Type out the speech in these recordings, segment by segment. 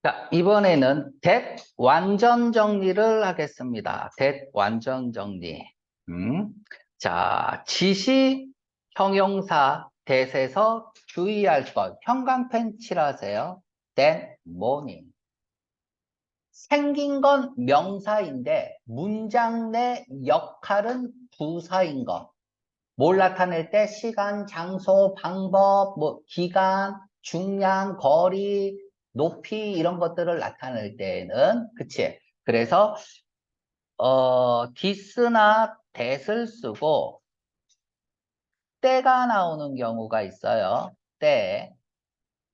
자, 이번에는 that 완전 정리를 하겠습니다. that 완전 정리. 자, 지시 형용사 that에서 주의할 것. 형광펜 칠하세요. that morning. 생긴 건 명사인데 문장 내 역할은 부사인 것. 뭘 나타낼 때 시간, 장소, 방법, 뭐 기간, 중량, 거리, 높이 이런 것들을 나타낼 때는 그치? 그래서 this나 that을 쓰고 때가 나오는 경우가 있어요. 때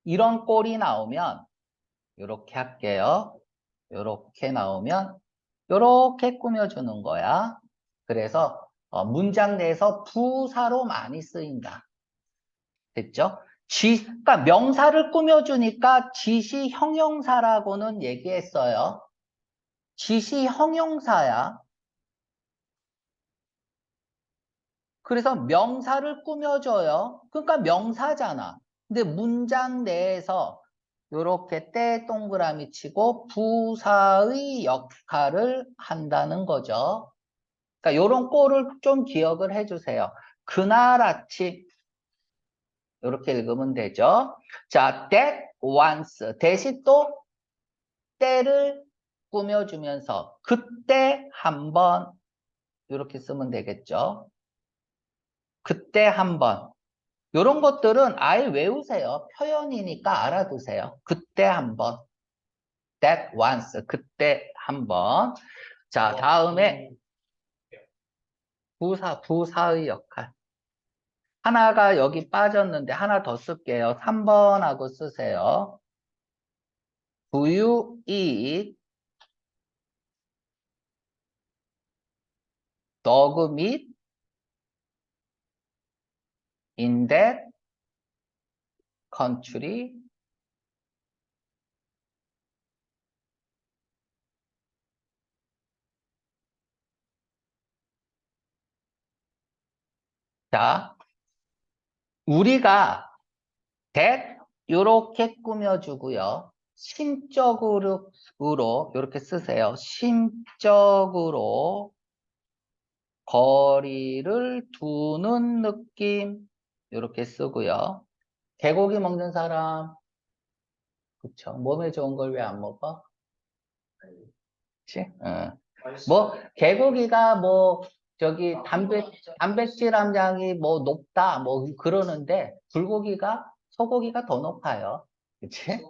이런 꼴이 나오면 이렇게 할게요. 이렇게 나오면 이렇게 꾸며주는 거야. 그래서 문장 내에서 부사로 많이 쓰인다. 됐죠? 그러니까 명사를 꾸며주니까 지시 형용사라고는 얘기했어요. 지시 형용사야. 그래서 명사를 꾸며줘요. 그러니까 명사잖아. 근데 문장 내에서 이렇게 때 동그라미 치고 부사의 역할을 한다는 거죠. 그러니까 이런 꼴을 좀 기억을 해주세요. 그날 아침 이렇게 읽으면 되죠. 자, that once 대신 또 때를 꾸며주면서 그때 한번 이렇게 쓰면 되겠죠. 그때 한번 이런 것들은 아예 외우세요. 표현이니까 알아두세요. 그때 한번 that once 그때 한번. 자, 다음에 부사의 역할. 하나가 여기 빠졌는데 하나 더 쓸게요. 3번하고 쓰세요. Do you eat dog meat in that country? 자, 우리가 that 이렇게 꾸며주고요. 심적으로 이렇게 쓰세요. 심적으로 거리를 두는 느낌 이렇게 쓰고요. 개고기 먹는 사람 그쵸? 몸에 좋은 걸 왜 안 먹어? 그치? 뭐 개고기가 뭐 저기 단백질 함량이 뭐 높다 뭐 그러는데 불고기가 소고기가 더 높아요. 그치?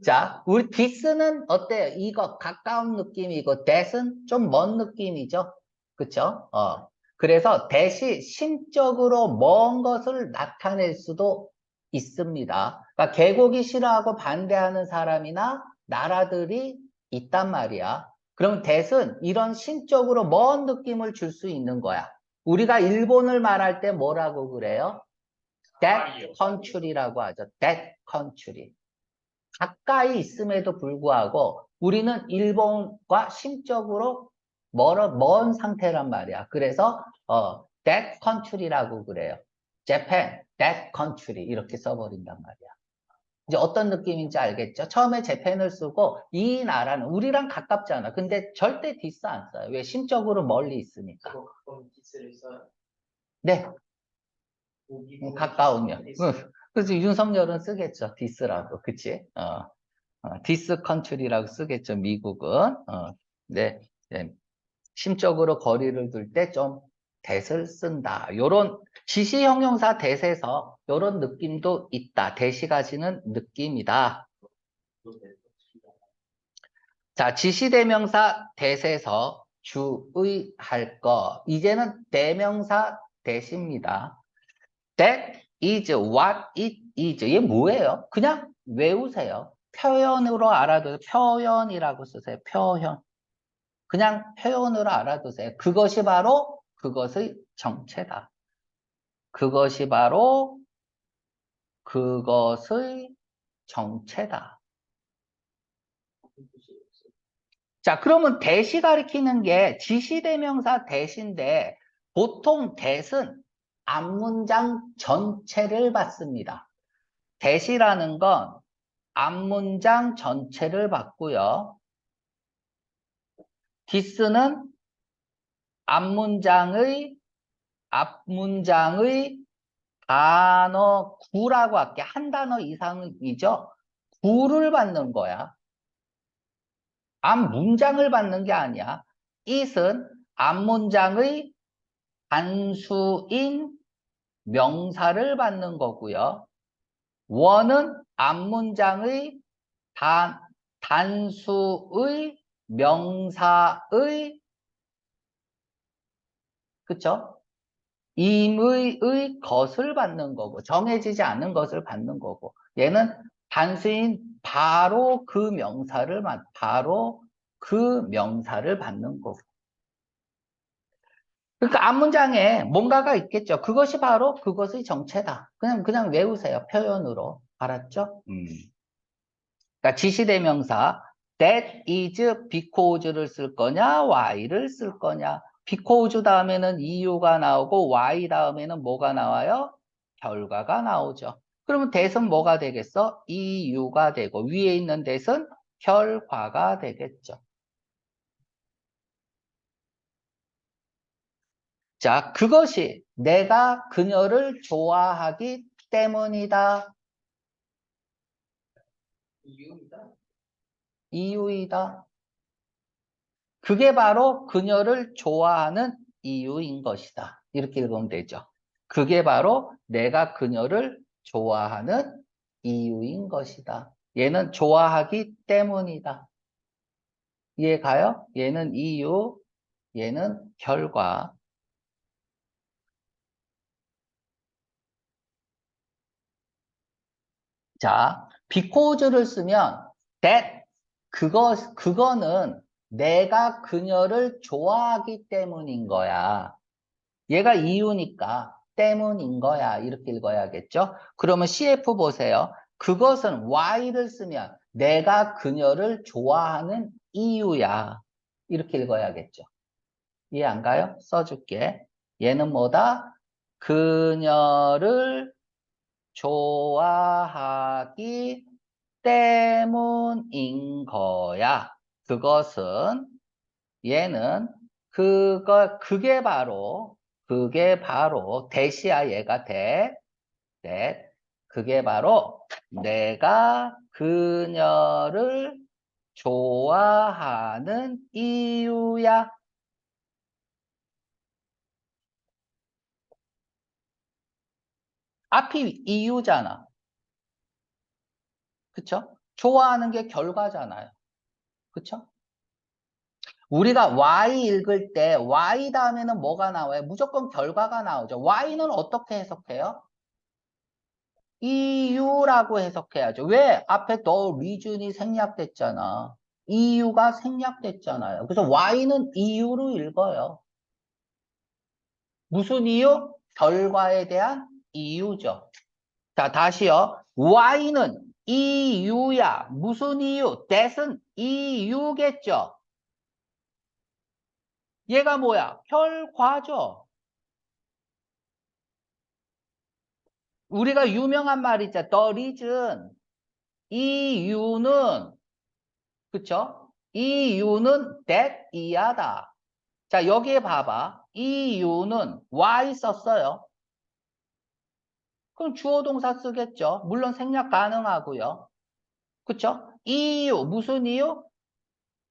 자, 우리 디스는 어때요? 이거 가까운 느낌이고 that은 좀 먼 느낌이죠. 그쵸? 그래서 that이 심적으로 먼 것을 나타낼 수도 있습니다. 그러니까 개고기 싫어하고 반대하는 사람이나 나라들이 있단 말이야. 그럼 that은 이런 심적으로 먼 느낌을 줄 수 있는 거야. 우리가 일본을 말할 때 뭐라고 그래요? That country라고 하죠. That country. 가까이 있음에도 불구하고 우리는 일본과 심적으로 먼 상태란 말이야. 그래서 that country라고 그래요. Japan, that country 이렇게 써버린단 말이야. 이제 어떤 느낌인지 알겠죠? 처음에 재팬을 쓰고 이 나라는 우리랑 가깝잖아. 근데 절대 디스 안 써요. 왜? 심적으로 멀리 있으니까. 그럼 디스를 써요? 네, 가까우면. 그래서 윤석열은 쓰겠죠. 디스라고. 그치? 디스 컨트리라고 쓰겠죠, 미국은. 네, 네. 심적으로 거리를 둘 때 좀 that을 쓴다. 요런 지시 형용사 that에서 요런 느낌도 있다. that이 가지는 느낌이다. 자, 지시대명사 that에서 주의할 거. 이제는 대명사 that입니다. That is what it is. 이게 뭐예요? 그냥 외우세요. 표현으로 알아두세요. 표현이라고 쓰세요. 표현. 그냥 표현으로 알아두세요. 그것이 바로 그것의 정체다. 그것이 바로 그것의 정체다. 자, 그러면 대시 가리키는 게 지시대명사 대시인데 보통 대는 앞문장 전체를 받습니다. 대시라는 건 앞문장 전체를 받고요. this는 앞문장의 단어 구라고 할게. 한 단어 이상이죠? 구를 받는 거야. 앞문장을 받는 게 아니야. it은 앞문장의 단수인 명사를 받는 거고요. 원은 앞문장의 단수의 명사의, 그쵸? 임의의 것을 받는 거고, 정해지지 않은 것을 받는 거고, 얘는 단수인 바로 그 명사를 받는 거고. 그러니까 앞문장에 뭔가가 있겠죠. 그것이 바로 그것의 정체다. 그냥 외우세요. 표현으로. 알았죠? 그러니까 지시대명사 that is because를 쓸 거냐, why를 쓸 거냐. because 다음에는 이유가 나오고 why 다음에는 뭐가 나와요? 결과가 나오죠. 그러면 that은 뭐가 되겠어? 이유가 되고 위에 있는 that은 결과가 되겠죠. 자, 그것이 내가 그녀를 좋아하기 때문이다. 이유이다. 그게 바로 그녀를 좋아하는 이유인 것이다. 이렇게 읽으면 되죠. 그게 바로 내가 그녀를 좋아하는 이유인 것이다. 얘는 좋아하기 때문이다. 이해 가요? 얘는 이유, 얘는 결과. 자, because를 쓰면 that, 그거는 내가 그녀를 좋아하기 때문인 거야. 얘가 이유니까 때문인 거야. 이렇게 읽어야겠죠? 그러면 CF 보세요. 그것은 why를 쓰면 내가 그녀를 좋아하는 이유야. 이렇게 읽어야겠죠? 이해 안 가요? 써줄게. 얘는 뭐다? 그녀를 좋아하기 때문인 거야. 그것은 얘는 그게 바로 대시야. 얘가 대. 그게 바로 내가 그녀를 좋아하는 이유야. 앞이 이유잖아. 그쵸? 좋아하는 게 결과잖아요. 그쵸? 우리가 Y 읽을 때 Y 다음에는 뭐가 나와요? 무조건 결과가 나오죠. Y는 어떻게 해석해요? 이유라고 해석해야죠. 왜? 앞에 the reason이 생략됐잖아. 이유가 생략됐잖아요. 그래서 Y는 이유로 읽어요. 무슨 이유? 결과에 대한 이유죠. 자, 다시요. Y는 이유야. 무슨 이유? that은 이유겠죠. 얘가 뭐야? 결과죠. 우리가 유명한 말 있잖아. The reason. 이유는, 그쵸? 이유는 that 이하다. 자, 여기에 봐봐. 이유는 why 썼어요. 그럼 주어 동사 쓰겠죠. 물론 생략 가능하고요. 그쵸? 이유, 무슨 이유?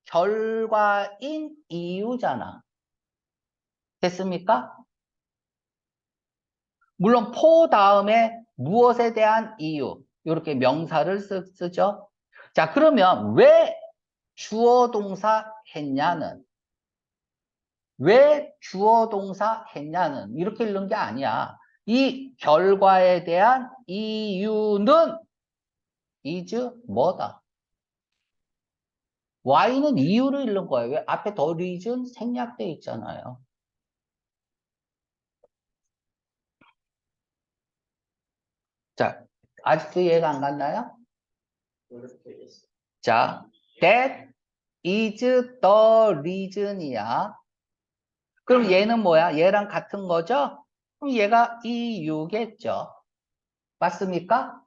결과인 이유잖아. 됐습니까? 물론 for 다음에 무엇에 대한 이유. 이렇게 명사를 쓰죠. 자, 그러면 왜 주어 동사 했냐는, 왜 주어 동사 했냐는 이렇게 읽는 게 아니야. 이 결과에 대한 이유는 is 뭐다. Y는 이유를 읽는 거예요. 왜? 앞에 the reason 생략돼 있잖아요. 자, 아직도 이해가 안 갔나요? 자, that is the reason이야. 그럼 얘는 뭐야? 얘랑 같은 거죠? 그럼 얘가 이유겠죠. 맞습니까?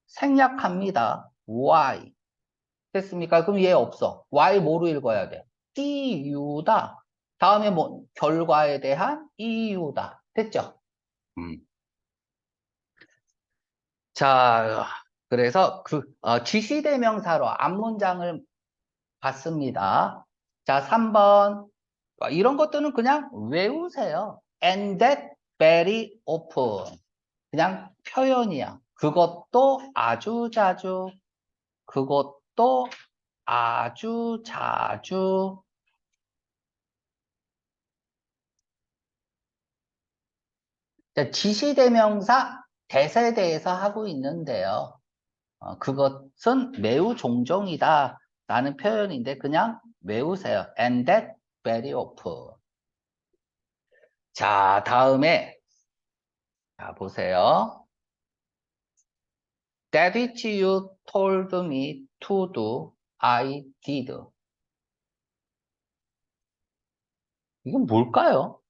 생략합니다. Y. 됐습니까? 그럼 얘 없어. Y 뭐로 읽어야 돼? CU다. 다음에 뭐, 결과에 대한 이유다. 됐죠? 음. 자, 그래서 지시대명사로 앞문장을 봤습니다. 자, 3번. 이런 것들은 그냥 외우세요. And that very often. 그냥 표현이야. 그것도 아주 자주. 그것도 아주 자주. 자, 지시대명사 대세에 대해서 하고 있는데요. 그것은 매우 종종이다 라는 표현인데 그냥 외우세요. And that very often. 자, 다음에 자, 보세요. That which you told me to do, I did. 이건 뭘까요?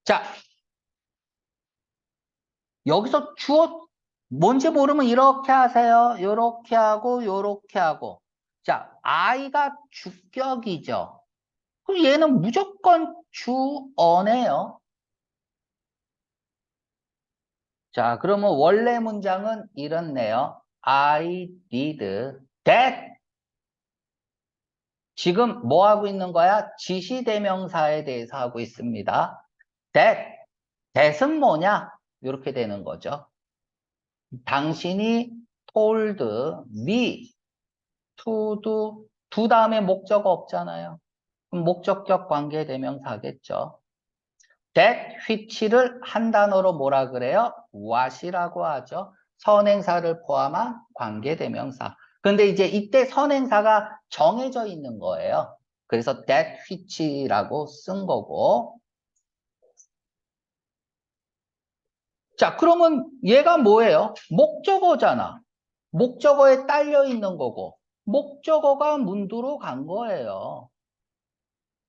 자, 여기서 주어 뭔지 모르면 이렇게 하세요. 요렇게 하고 요렇게 하고. 자, I가 주격이죠. 그럼 얘는 무조건 주어네요. 자, 그러면 원래 문장은 이렇네요. I did that. 지금 뭐 하고 있는 거야? 지시대명사에 대해서 하고 있습니다. that. that은 뭐냐? 이렇게 되는 거죠. 당신이 told me to do. 두 다음에 목적어 없잖아요. 그럼 목적격 관계대명사겠죠. that which를 한 단어로 뭐라 그래요? what이라고 하죠. 선행사를 포함한 관계대명사. 근데 이제 이때 선행사가 정해져 있는 거예요. 그래서 that which라고 쓴 거고. 자, 그러면 얘가 뭐예요? 목적어잖아. 목적어에 딸려 있는 거고. 목적어가 문두로 간 거예요.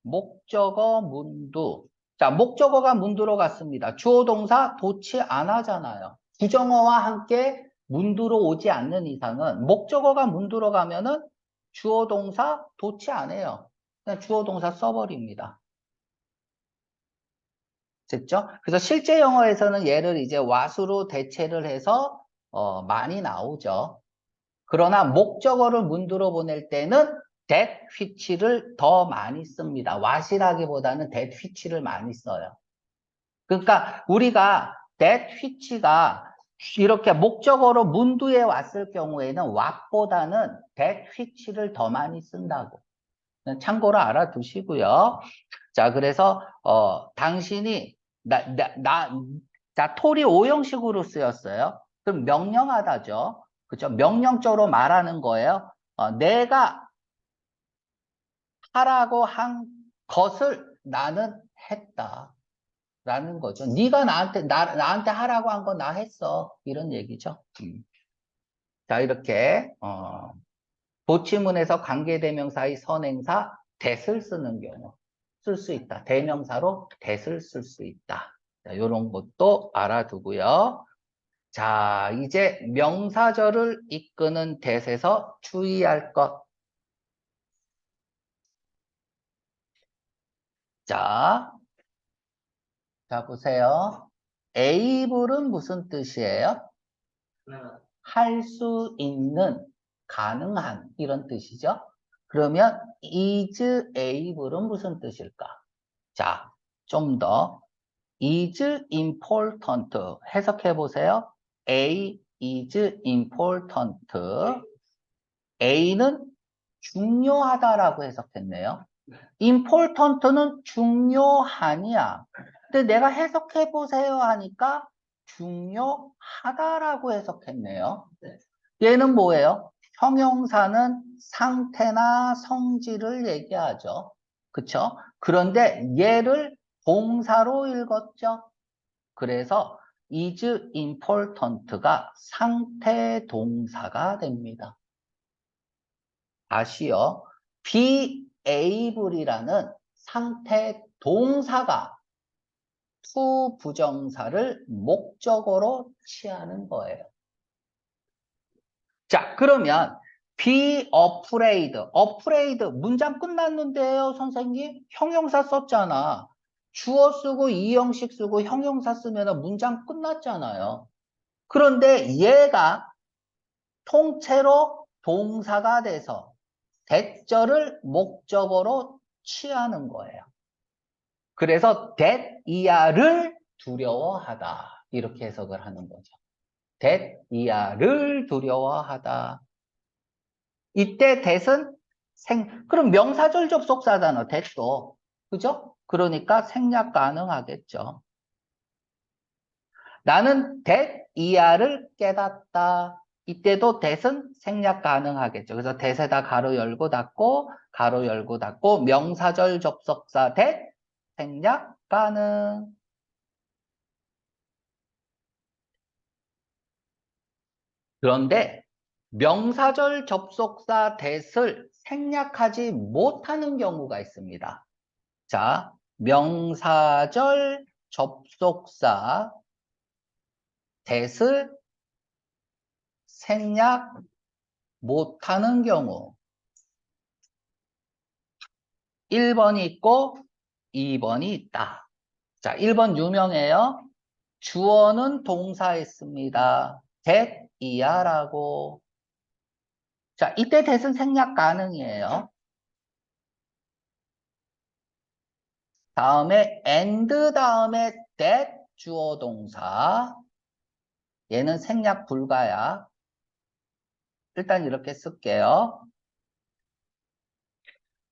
목적어 문두. 자, 목적어가 문두로 갔습니다. 주어 동사 도치 안 하잖아요. 부정어와 함께 문두로 오지 않는 이상은 목적어가 문두로 가면은 주어 동사 도치 안 해요. 그냥 주어 동사 써버립니다. 됐죠? 그래서 실제 영어에서는 얘를 이제 what으로 대체를 해서 많이 나오죠. 그러나 목적어를 문두로 보낼 때는 that which를 더 많이 씁니다. what이라기보다는 that which를 많이 써요. 그러니까 우리가 that which가 이렇게 목적어로 문두에 왔을 경우에는 what보다는 that which를 더 많이 쓴다고. 참고로 알아두시고요. 자, 그래서 당신이 자, 톨이 오형식으로 쓰였어요. 그럼 명령하다죠. 그죠? 명령적으로 말하는 거예요. 내가 하라고 한 것을 나는 했다. 라는 거죠. 네가 나한테 하라고 한 거 나 했어. 이런 얘기죠. 자, 이렇게 보치문에서 관계대명사의 선행사 that을 쓰는 경우 쓸 수 있다. 대명사로 that을 쓸 수 있다. 자, 이런 것도 알아두고요. 자, 이제 명사절을 이끄는 that에서 주의할 것. 자, 자 보세요. able은 무슨 뜻이에요? 할 수 있는, 가능한 이런 뜻이죠. 그러면 is able은 무슨 뜻일까? 자, 좀 더 is important 해석해 보세요. A is important. A는 중요하다라고 해석했네요. important는 중요하냐. 근데 내가 해석해 보세요 하니까 중요하다라고 해석했네요. 얘는 뭐예요? 형용사는 상태나 성질을 얘기하죠. 그쵸? 그런데 얘를 동사로 읽었죠. 그래서 is important가 상태 동사가 됩니다. 다시요. be able이라는 상태 동사가 to 부정사를 목적어로 취하는 거예요. 자, 그러면 be afraid. afraid 문장 끝났는데요, 선생님? 형용사 썼잖아. 주어 쓰고 이형식 쓰고 형용사 쓰면 문장 끝났잖아요. 그런데 얘가 통째로 동사가 돼서 대절을 목적어로 취하는 거예요. 그래서 that 이하를 두려워하다. 이렇게 해석을 하는 거죠. that 이하를 두려워하다. 이때 that은 그럼 명사절 접속사잖아, that도. 그죠? 그러니까 생략 가능하겠죠. 나는 that 이하를 깨닫다. 이때도 that은 생략 가능하겠죠. 그래서 that에다 가로 열고 닫고, 가로 열고 닫고, 명사절 접속사 that 생략 가능. 그런데 명사절 접속사 that을 생략하지 못하는 경우가 있습니다. 자, 명사절 접속사 that을 생략 못하는 경우 1번이 있고 2번이 있다. 자, 1번 유명해요. 주어는 동사했습니다. that 이하라고. 자, 이때 that은 생략 가능이에요. 다음에 and 다음에 that 주어 동사. 얘는 생략 불가야. 일단 이렇게 쓸게요.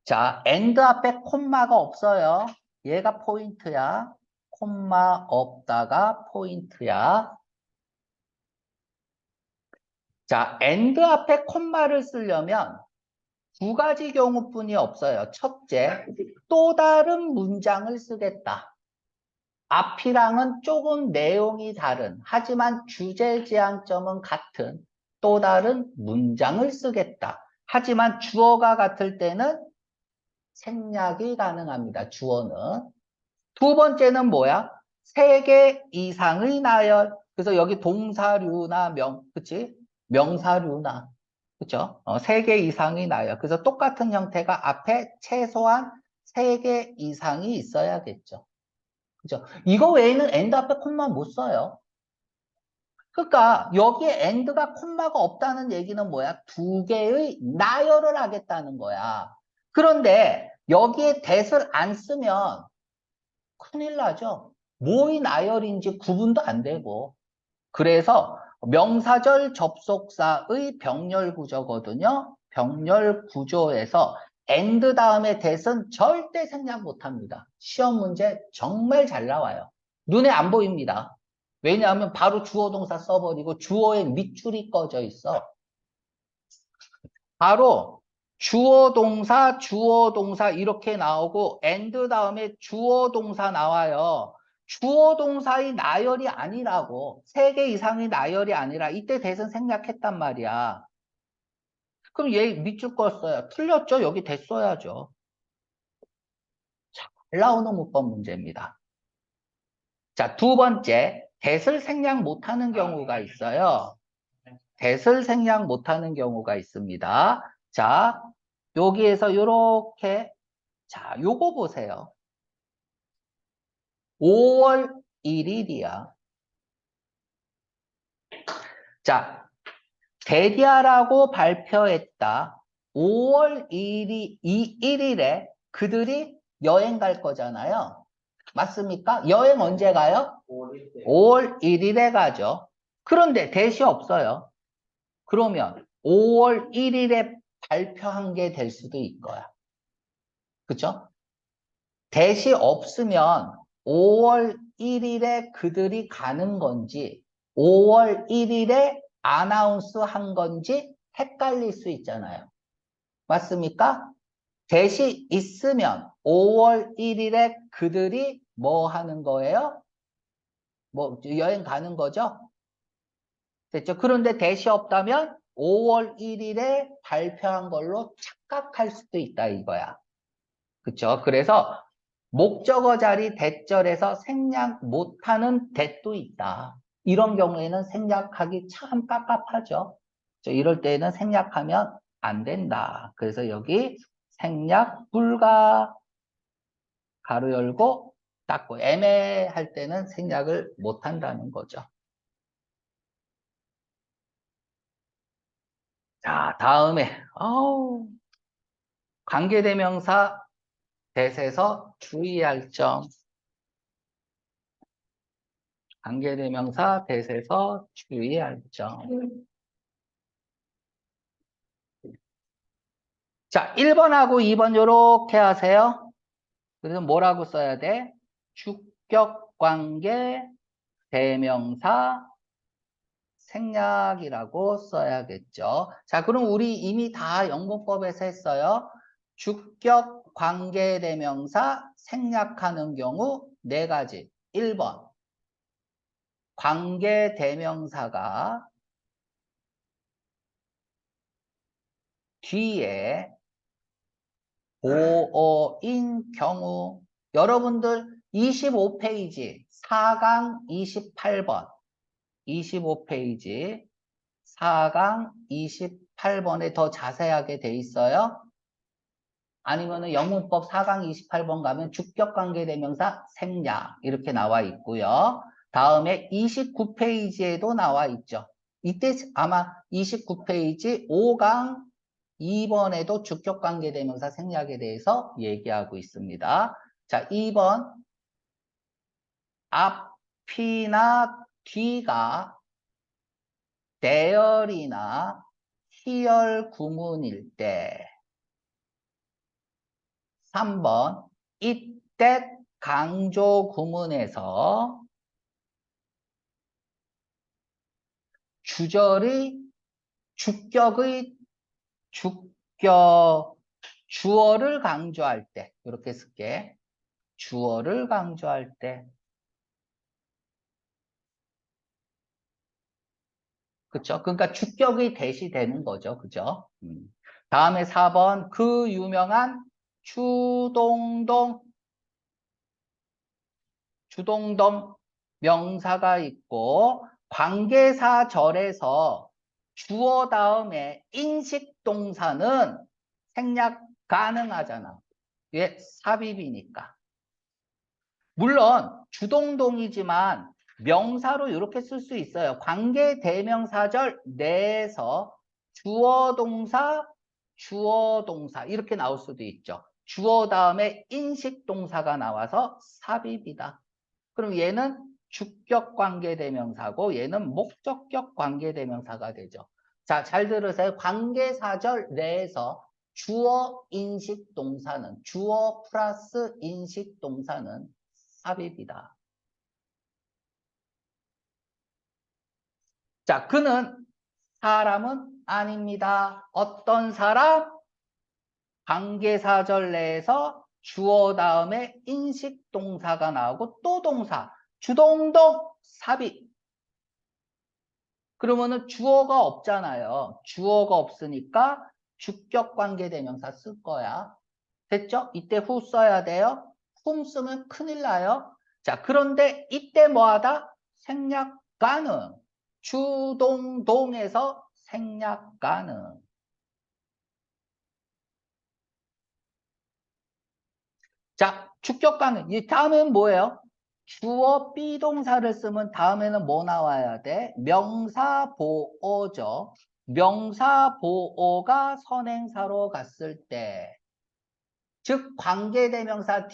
자, and 앞에 콤마가 없어요. 얘가 포인트야. 콤마 없다가 포인트야. 자, and 앞에 콤마를 쓰려면 두 가지 경우뿐이 없어요. 첫째, 또 다른 문장을 쓰겠다. 앞이랑은 조금 내용이 다른, 하지만 주제 지향점은 같은 또 다른 문장을 쓰겠다. 하지만 주어가 같을 때는 생략이 가능합니다. 주어는. 두 번째는 뭐야? 세 개 이상의 나열. 그래서 여기 동사류나 그치? 명사류나. 그죠? 세 개 이상의 나열. 그래서 똑같은 형태가 앞에 최소한 세 개 이상이 있어야겠죠. 그죠? 이거 외에는 and 앞에 콤마 못 써요. 그러니까 여기에 and가 콤마가 없다는 얘기는 뭐야? 두 개의 나열을 하겠다는 거야. 그런데 여기에 that을 안 쓰면 큰일 나죠. 뭐의 나열인지 구분도 안 되고. 그래서 명사절 접속사의 병렬 구조거든요. 병렬 구조에서 and 다음에 that은 절대 생략 못합니다. 시험 문제 정말 잘 나와요. 눈에 안 보입니다. 왜냐하면 바로 주어 동사 써버리고 주어의 밑줄이 꺼져 있어. 바로 주어 동사 이렇게 나오고 and 다음에 주어 동사 나와요. 주어 동사의 나열이 아니라고. 세 개 이상의 나열이 아니라 이때 대선 생략했단 말이야. 그럼 얘 밑줄 껐어요. 틀렸죠? 여기 됐어야죠. 잘 나오는 문법 문제입니다. 자, 두 번째, that을 생략 못하는 경우가 있어요. that을 생략 못하는 경우가 있습니다. 자, 여기에서 요렇게 자, 요거 보세요. 5월 1일이야. 자, 대디아라고 발표했다. 5월 1일에 그들이 여행 갈 거잖아요. 맞습니까? 여행 언제 가요? 5월 1일에 가죠. 그런데 대시 없어요. 그러면 5월 1일에 발표한 게 될 수도 있고요. 그죠? 대시 없으면 5월 1일에 그들이 가는 건지 5월 1일에 아나운스 한 건지 헷갈릴 수 있잖아요. 맞습니까? 대시 있으면 5월 1일에 그들이 뭐 하는 거예요? 뭐 여행 가는 거죠? 됐죠? 그런데 대시 없다면 5월 1일에 발표한 걸로 착각할 수도 있다 이거야. 그쵸? 그래서 목적어 자리 대절에서 생략 못하는 대도 있다. 이런 경우에는 생략하기 참 깝깝하죠. 이럴 때는 생략하면 안 된다. 그래서 여기 생략 불가 가로 열고 닫고 애매할 때는 생략을 못한다는 거죠. 자, 다음에 관계대명사 대세에서 주의할 점. 관계대명사 대세에서 주의할 점. 자, 1번하고 2번 요렇게 하세요. 그래서 뭐라고 써야 돼? 주격관계 대명사 생략이라고 써야겠죠. 자, 그럼 우리 이미 다 영문법에서 했어요. 주격 관계대명사 생략하는 경우 네 가지. 1번, 관계대명사가 뒤에 보어인 경우. 여러분들 25페이지 4강 28번 25페이지 4강 28번에 더 자세하게 돼 있어요. 아니면은 영문법 4강 28번 가면 주격관계대명사 생략 이렇게 나와 있고요. 다음에 29페이지에도 나와 있죠. 이때 아마 29페이지 5강 2번에도 주격관계대명사 생략에 대해서 얘기하고 있습니다. 자, 2번 앞이나 뒤가 대열이나 희열 구문일 때. 3번 이때 강조 구문에서 주절의 주격의 주어를 강조할 때 이렇게 쓸게. 주어를 강조할 때. 그쵸? 그러니까 주격의 대시 되는 거죠. 그죠? 다음에 4번 그 유명한 주동동 명사가 있고 관계사절에서 주어 다음에 인식동사는 생략 가능하잖아. 왜? 삽입이니까. 물론 주동동이지만 명사로 이렇게 쓸 수 있어요. 관계대명사절 내에서 주어 동사 이렇게 나올 수도 있죠. 주어 다음에 인식동사가 나와서 삽입이다. 그럼 얘는 주격 관계대명사고 얘는 목적격 관계대명사가 되죠. 자, 잘 들으세요. 관계사절 내에서 주어 인식동사는 주어 플러스 인식동사는 삽입이다. 자, 그는 사람은 아닙니다. 어떤 사람? 관계사절 내에서 주어 다음에 인식동사가 나오고 또 동사 주동동 삽입. 그러면은 주어가 없잖아요. 주어가 없으니까 주격 관계대명사 쓸 거야. 됐죠? 이때 후 써야 돼요. whom 쓰면 큰일 나요. 자, 그런데 이때 뭐하다? 생략 가능. 주동동에서 생략 가능. 자, 주격 가능. 이 다음엔 뭐예요? 주어 비동사를 쓰면 다음에는 뭐 나와야 돼? 명사 보어죠. 명사 보어가 선행사로 갔을 때, 즉 관계대명사가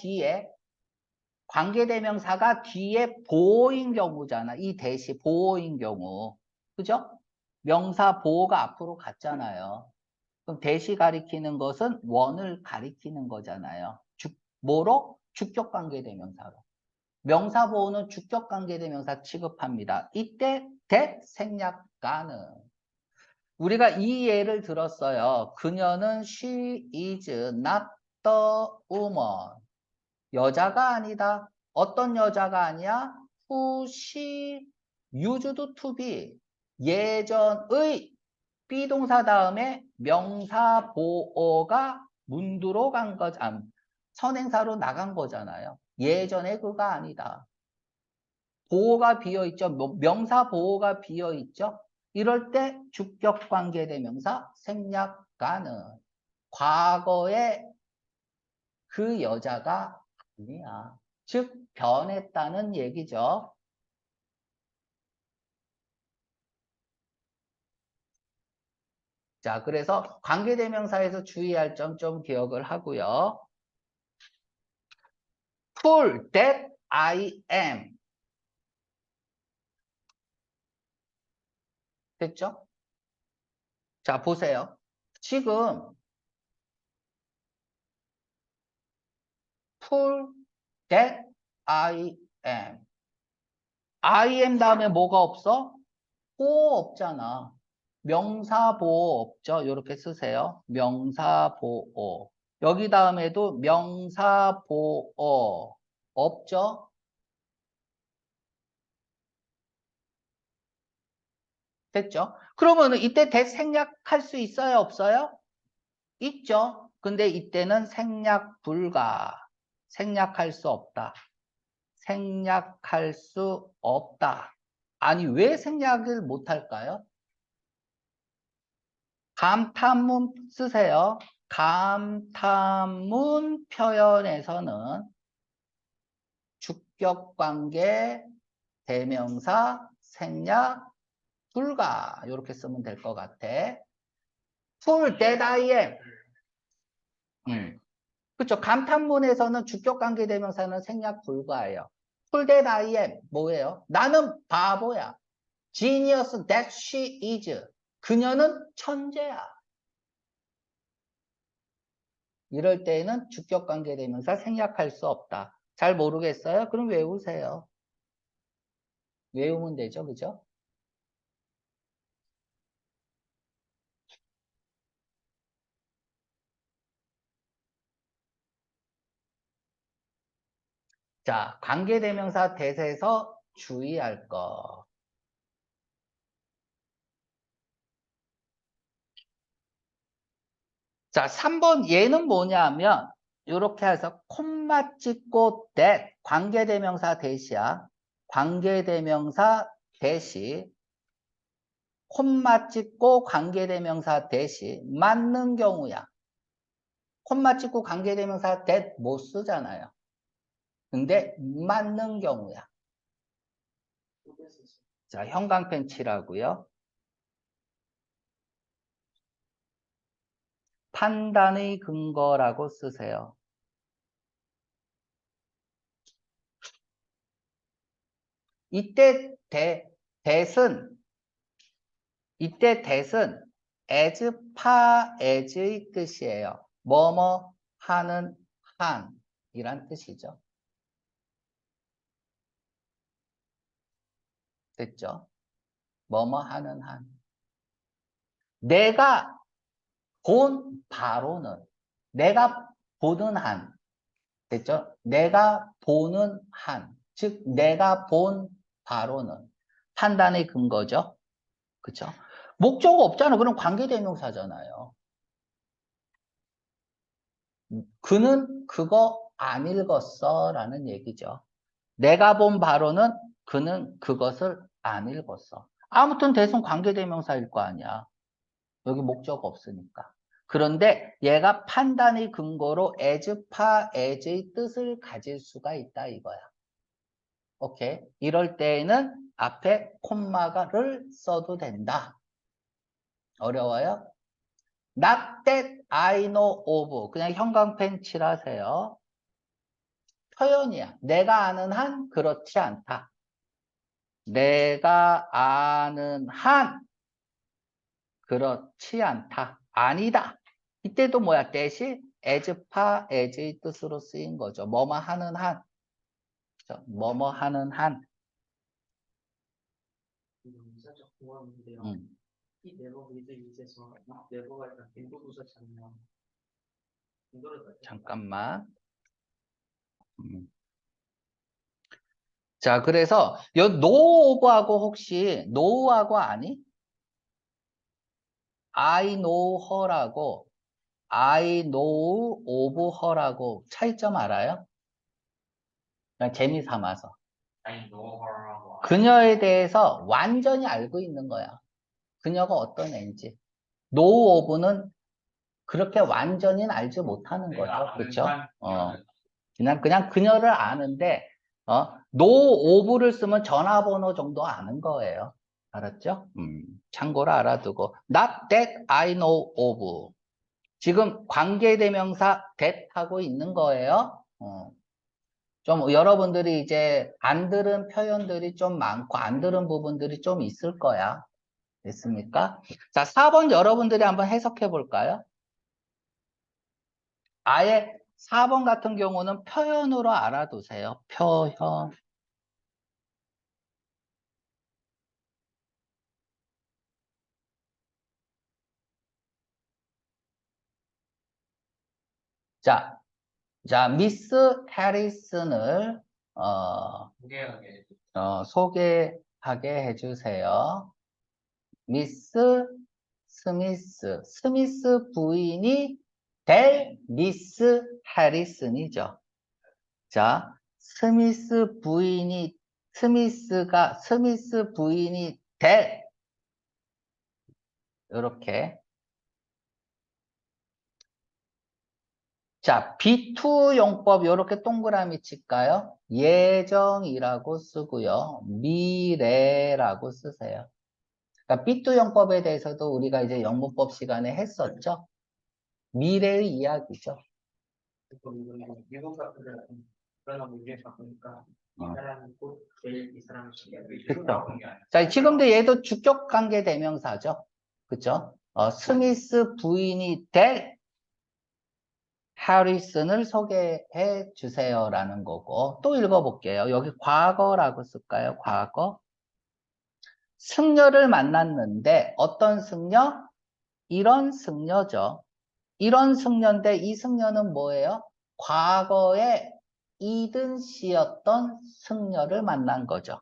뒤에 보어인 경우잖아. 이 대시 보어인 경우. 그죠? 명사 보어가 앞으로 갔잖아요. 그럼 대시 가리키는 것은 원을 가리키는 거잖아요. 뭐로? 주격 관계대명사로. 명사 보호는 주격 관계대명사 취급합니다. 이때 대 생략 가능. 우리가 이 예를 들었어요. 그녀는 she is not the woman. 여자가 아니다. 어떤 여자가 아니야? who she used to be. 예전의 비동사 다음에 명사 보어가 문두로 간 거죠. 선행사로 나간 거잖아요. 예전에 그가 아니다. 보호가 비어있죠. 명사 보호가 비어있죠. 이럴 때 주격관계대명사 생략가는 과거에 그 여자가 아니야. 즉 변했다는 얘기죠. 자, 그래서 관계대명사에서 주의할 점 좀 기억을 하고요. Full that I am. 됐죠? 자, 보세요. 지금 full that I am. I am 다음에 뭐가 없어? 보호 없잖아. 명사 보호 없죠? 이렇게 쓰세요. 명사 보호. 여기 다음에도 명사 보호 없죠? 됐죠? 그러면 이때 that 생략할 수 있어요? 없어요? 있죠. 근데 이때는 생략 불가. 생략할 수 없다. 생략할 수 없다. 아니, 왜 생략을 못할까요? 감탄문 쓰세요. 감탄문 표현에서는 주격관계, 대명사, 생략, 불가 이렇게 쓰면 될 것 같아. Full that I am. 그렇죠. 감탄문에서는 주격관계 대명사는 생략 불가예요. Full that I am 뭐예요? 나는 바보야. Genius that she is. 그녀는 천재야. 이럴 때에는 주격관계대명사 생략할 수 없다. 잘 모르겠어요? 그럼 외우세요. 외우면 되죠, 그죠? 자, 관계대명사 대세에서 주의할 거. 자, 3번 얘는 뭐냐면 이렇게 해서 콤마 찍고 that 관계대명사 대시야. 관계대명사 대시 콤마 찍고 관계대명사 대시 맞는 경우야. 콤마 찍고 관계대명사 that 못 쓰잖아요. 근데 맞는 경우야. 자, 형광펜 칠하고요. 판단의 근거라고 쓰세요. 이때 that은 as far as의 뜻이에요. 뭐뭐 하는 한이란 뜻이죠. 됐죠? 뭐뭐 하는 한. 내가 본 바로는 내가 보는 한. 됐죠? 내가 보는 한. 즉 내가 본 바로는 판단의 근거죠. 그쵸? 목적 없잖아. 그럼 관계대명사잖아요. 그는 그거 안 읽었어 라는 얘기죠. 내가 본 바로는 그는 그것을 안 읽었어. 아무튼 대승 관계대명사일 거 아니야. 여기 목적 없으니까. 그런데 얘가 판단의 근거로 as far as의 뜻을 가질 수가 있다 이거야. 오케이. 이럴 때에는 앞에 콤마를 써도 된다. 어려워요? Not that I know of. 그냥 형광펜 칠하세요. 표현이야. 내가 아는 한 그렇지 않다. 내가 아는 한 그렇지 않다. 아니다. 이때도 뭐야? 대신 as far as의 뜻으로 쓰인 거죠. 뭐뭐 하는 한. 그렇죠? 뭐뭐 하는 한. 살짝 궁금한데요. 음. 이 네버 위드 이제서 네버가 일단 빈도 부사잖아요. 잠깐만. 자, 그래서 요 know of하고 혹시 know하고 아니? I know her라고 I know of her라고 차이점 알아요? 그냥 재미 삼아서. I know her라고. 그녀에 대해서 완전히 알고 있는 거야. 그녀가 어떤 애인지. know of는 그렇게 완전히는 알지 못하는 거죠. 그렇죠? 그냥 그녀를 아는데 know of를 쓰면 전화번호 정도 아는 거예요. 알았죠? 참고로 알아두고 not that I know of. 지금 관계대명사 that 하고 있는 거예요. 좀 여러분들이 이제 안 들은 표현들이 좀 많고 안 들은 부분들이 좀 있을 거야. 됐습니까? 자, 4번 여러분들이 한번 해석해 볼까요? 아예 4번 같은 경우는 표현으로 알아두세요. 표현. 자, 미스 해리슨을 무게하게. 소개하게 해주세요. 미스 스미스 부인이 될 미스 해리슨이죠. 자, 스미스 부인이 될 이렇게. 자, B2 용법 이렇게 동그라미 칠까요? 예정이라고 쓰고요. 미래라고 쓰세요. 그러니까 B2 용법에 대해서도 우리가 이제 영문법 시간에 했었죠. 미래의 이야기죠. 미국 같은 데는 그런 문제 바꾸니까 이 사람이 꼭 제일 이 사람을 신기하고 그쵸. 나오는 게 아니야. 자, 지금도 얘도 주격 관계 대명사죠. 그쵸? 스미스 부인이 될 해리슨을 소개해 주세요라는 거고, 또 읽어볼게요. 여기 과거라고 쓸까요? 과거. 승려를 만났는데 어떤 승려? 이런 승려죠. 이런 승려인데 이 승려는 뭐예요? 과거에 이든 씨였던 승려를 만난 거죠.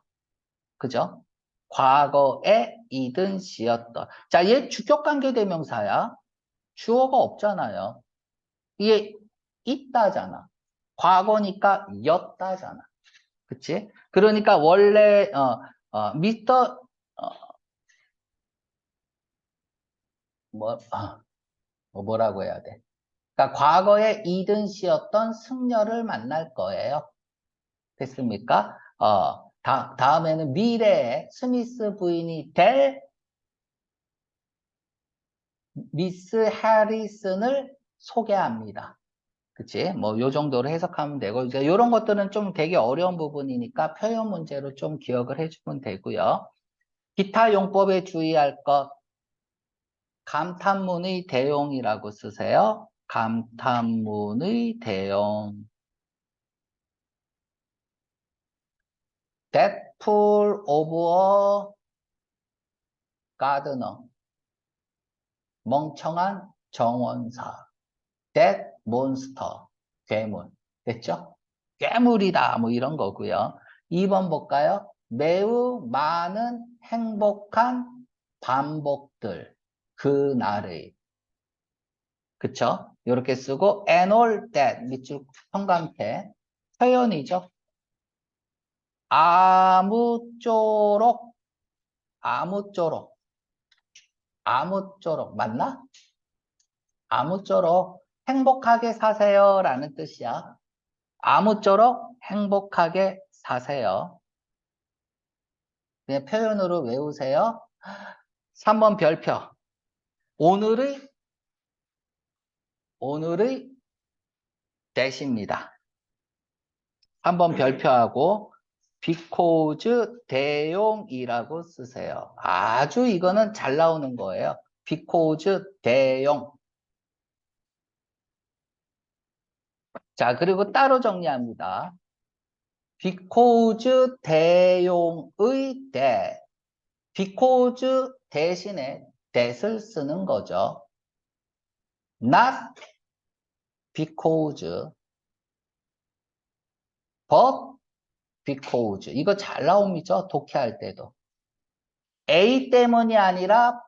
그죠? 과거에 이든 씨였던. 자, 얘 주격관계 대명사야. 주어가 없잖아요. 이게 있다잖아. 과거니까 였다잖아. 그치? 그러니까 원래 미스터 어, 뭐, 뭐라고 해야 돼? 그러니까 과거에 이든 씨였던 승려를 만날 거예요. 됐습니까? 다음에는 미래에 스미스 부인이 될 미스 해리슨을 소개합니다. 그치? 뭐, 요 정도로 해석하면 되고, 이제 요런 것들은 좀 되게 어려운 부분이니까 표현 문제로 좀 기억을 해주면 되고요. 기타 용법에 주의할 것, 감탄문의 대용이라고 쓰세요. 감탄문의 대용. That fool of a gardener. 멍청한 정원사. That monster. 괴물. 됐죠? 괴물이다. 뭐 이런 거고요. 2번 볼까요? 매우 많은 행복한 반복들. 그날의. 그쵸? 이렇게 쓰고 and all that 밑줄 형광펜 표현이죠. 아무쪼록 아무쪼록 아무쪼록 맞나? 아무쪼록 행복하게 사세요 라는 뜻이야. 아무쪼록 행복하게 사세요. 그냥 표현으로 외우세요. 3번 별표. 오늘의 대시입니다. 3번 별표하고 because 대용이라고 쓰세요. 아주 이거는 잘 나오는 거예요. because 대용. 자, 그리고 따로 정리합니다. because 대용의 that. because 대신에 that을 쓰는 거죠. not because, but because. 이거 잘 나옵니다. 독해할 때도. A 때문이 아니라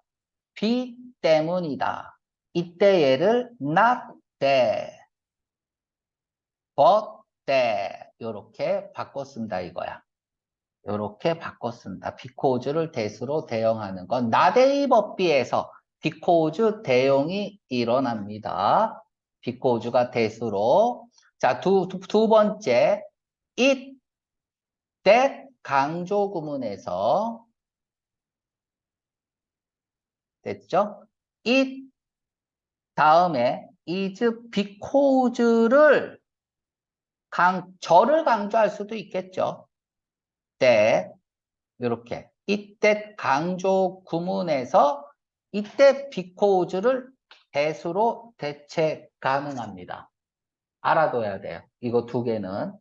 B 때문이다. 이때 얘를 not there, but there 이렇게 바꿔 쓴다 이거야. 이렇게 바꿔 쓴다. because를 that으로 대용하는 건 not의 법비에서 because 대용이 일어납니다. because가 that으로. 자, 두 번째 it, that 강조 구문에서 됐죠? it 다음에 is because를 저를 강조할 수도 있겠죠. that 이렇게 이때 강조 구문에서 이때 because를 that으로 대체 가능합니다. 알아둬야 돼요. 이거 두 개는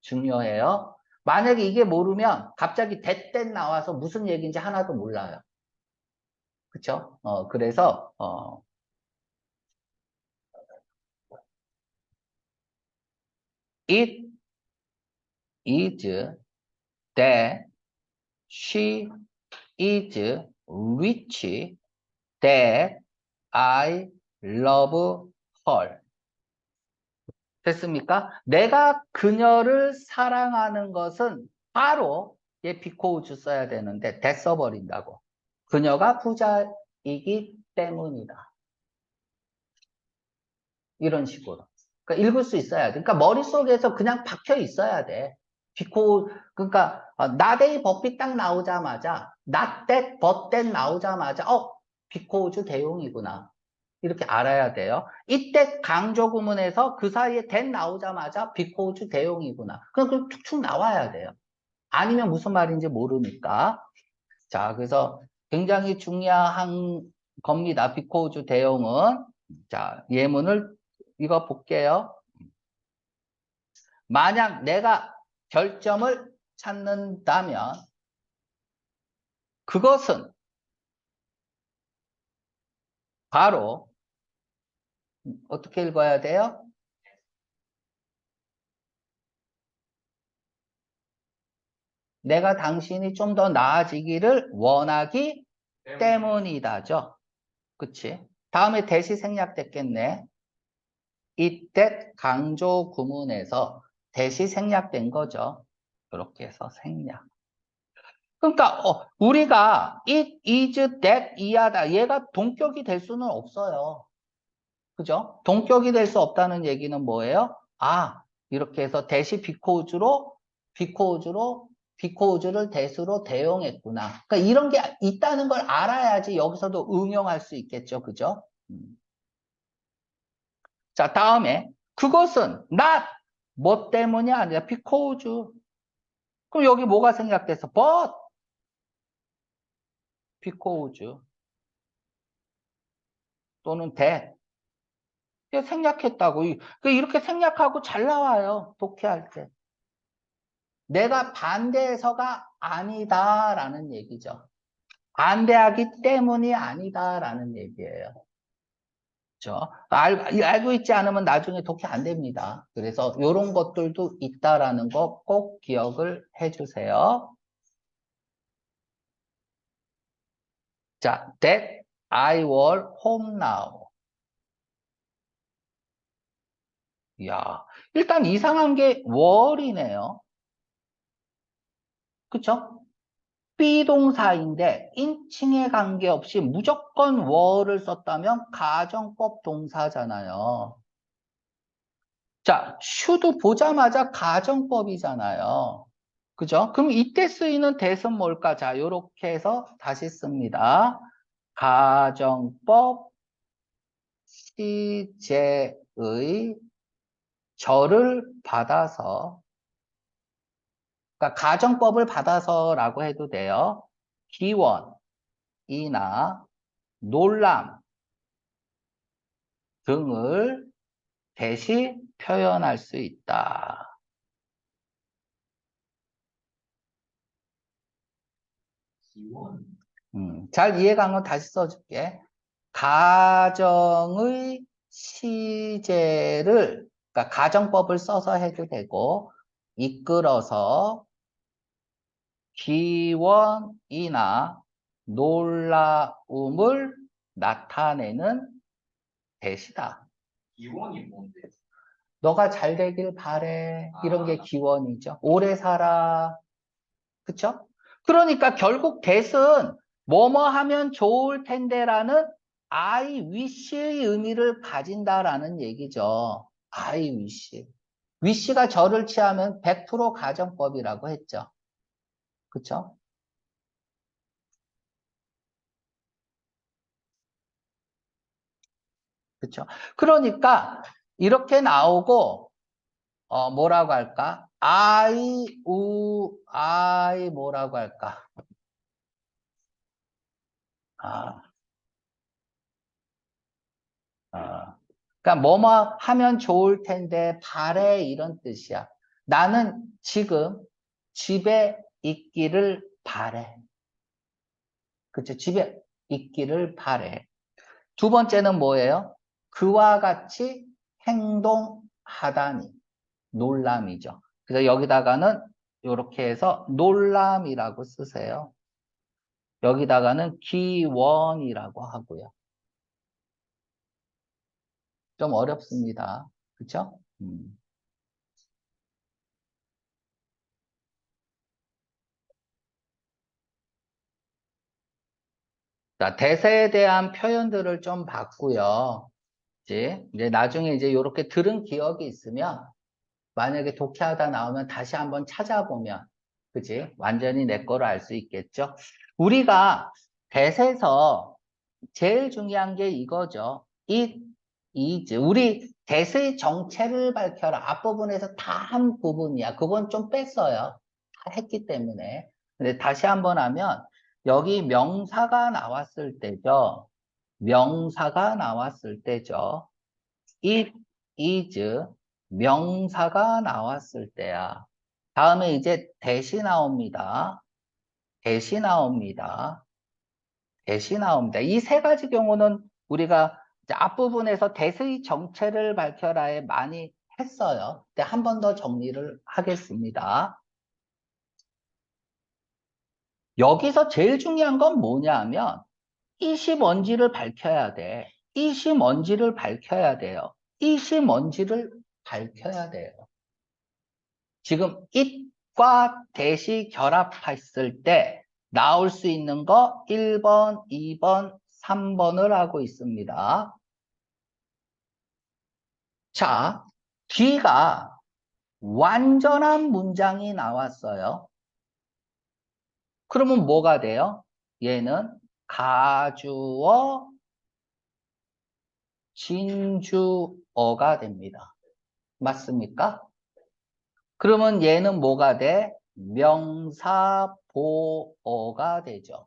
중요해요. 만약에 이게 모르면 갑자기 that 나와서 무슨 얘기인지 하나도 몰라요. 그쵸? 그래서 it is that she is rich that I love her. 됐습니까? 내가 그녀를 사랑하는 것은 바로 얘 because 써야 되는데 that 써버린다고. 그녀가 부자이기 때문이다. 이런 식으로. 그러니까 읽을 수 있어야 돼. 그러니까 머릿속에서 그냥 박혀 있어야 돼. 그러니까 not의 법이 딱 나오자마자 not that, but that 나오자마자 because 대용이구나. 이렇게 알아야 돼요. 이때 강조 구문에서 그 사이에 that 나오자마자 because 대용이구나. 그냥 툭툭 나와야 돼요. 아니면 무슨 말인지 모르니까. 자, 그래서 굉장히 중요한 겁니다. because 대용은. 자, 예문을 이거 볼게요. 만약 내가 결점을 찾는다면 그것은 바로 어떻게 읽어야 돼요? 내가 당신이 좀 더 나아지기를 원하기 때문이다죠. 그치? 다음에 대시 생략됐겠네. 이때 강조 구문에서 대시 생략된 거죠. 이렇게 해서 생략. 그러니까 우리가 it, is, that, 이하다. 얘가 동격이 될 수는 없어요. 그죠? 동격이 될 수 없다는 얘기는 뭐예요? 이렇게 해서 대시 because를 that으로 대용했구나. 그러니까 이런 게 있다는 걸 알아야지 여기서도 응용할 수 있겠죠. 그죠? 자, 다음에 그것은 not 뭐 때문이 아니라 because. 그럼 여기 뭐가 생략돼서 but because 또는 that 이게 생략했다고. 이렇게 생략하고 잘 나와요. 독해할 때. 내가 반대해서가 아니다라는 얘기죠. 반대하기 때문이 아니다라는 얘기예요. 그렇죠? 알고 있지 않으면 나중에 독해 안 됩니다. 그래서 이런 것들도 있다라는 거 꼭 기억을 해주세요. 자, that I will home now. 야, 일단 이상한 게 wall이네요. 그쵸? 비동사인데 인칭에 관계없이 무조건 wall을 썼다면 가정법 동사잖아요. 자, should 보자마자 가정법이잖아요. 그죠? 그럼 이때 쓰이는 that은 뭘까? 자, 요렇게 해서 다시 씁니다. 가정법 시제의 저를 받아서, 그러니까 가정법을 받아서라고 해도 돼요. 기원이나 놀람 등을 대시 표현할 수 있다. 잘 이해가 건 다시 써줄게. 가정의 시제를, 그러니까 가정법을 써서 해도 되고, 이끌어서 기원이나 놀라움을 나타내는 대시다. 기원이 뭔데? 너가 잘 되길 바래. 이런 게 기원이죠. 오래 살아. 그쵸? 그러니까 결국 that은 뭐뭐 하면 좋을 텐데라는 I wish의 의미를 가진다라는 얘기죠. I wish. wish가 절을 취하면 100% 가정법이라고 했죠. 그쵸? 그쵸? 그러니까 이렇게 나오고 뭐라고 할까? I 뭐라고 할까? 아, 아. 그러니까 뭐뭐 하면 좋을 텐데 바래 이런 뜻이야. 나는 지금 집에 있기를 바래. 그쵸? 집에 있기를 바래. 두 번째는 뭐예요? 그와 같이 행동하다니. 놀람이죠. 그래서 여기다가는 이렇게 해서 놀람이라고 쓰세요. 여기다가는 기원이라고 하고요. 좀 어렵습니다. 그쵸? 자, 대세에 대한 표현들을 좀 봤고요. 이제 나중에 이제 이렇게 들은 기억이 있으면 만약에 독해하다 나오면 다시 한번 찾아보면 그지? 완전히 내 거로 알 수 있겠죠? 우리가 대세에서 제일 중요한 게 이거죠. it is. 우리 대세의 정체를 밝혀라. 앞부분에서 다 한 부분이야. 그건 좀 뺐어요. 다 했기 때문에. 근데 다시 한번 하면 여기 명사가 나왔을 때죠. 명사가 나왔을 때죠. it is 명사가 나왔을 때야. 다음에 이제 대시 나옵니다. 대시 나옵니다. 대시 나옵니다. 이 세 가지 경우는 우리가 이제 앞부분에서 대의 정체를 밝혀라에 많이 했어요. 근데 한 번 더 정리를 하겠습니다. 여기서 제일 중요한 건 뭐냐 하면 이시 뭔지를 밝혀야 돼. 이시 뭔지를 밝혀야 돼요. 이시 뭔지를 밝혀야 돼요. 지금 it과 대시 결합했을 때 나올 수 있는 거 1번, 2번, 3번을 하고 있습니다. 자, 뒤가 완전한 문장이 나왔어요. 그러면 뭐가 돼요? 얘는 가주어, 진주어가 됩니다. 맞습니까? 그러면 얘는 뭐가 돼? 명사보어가 되죠.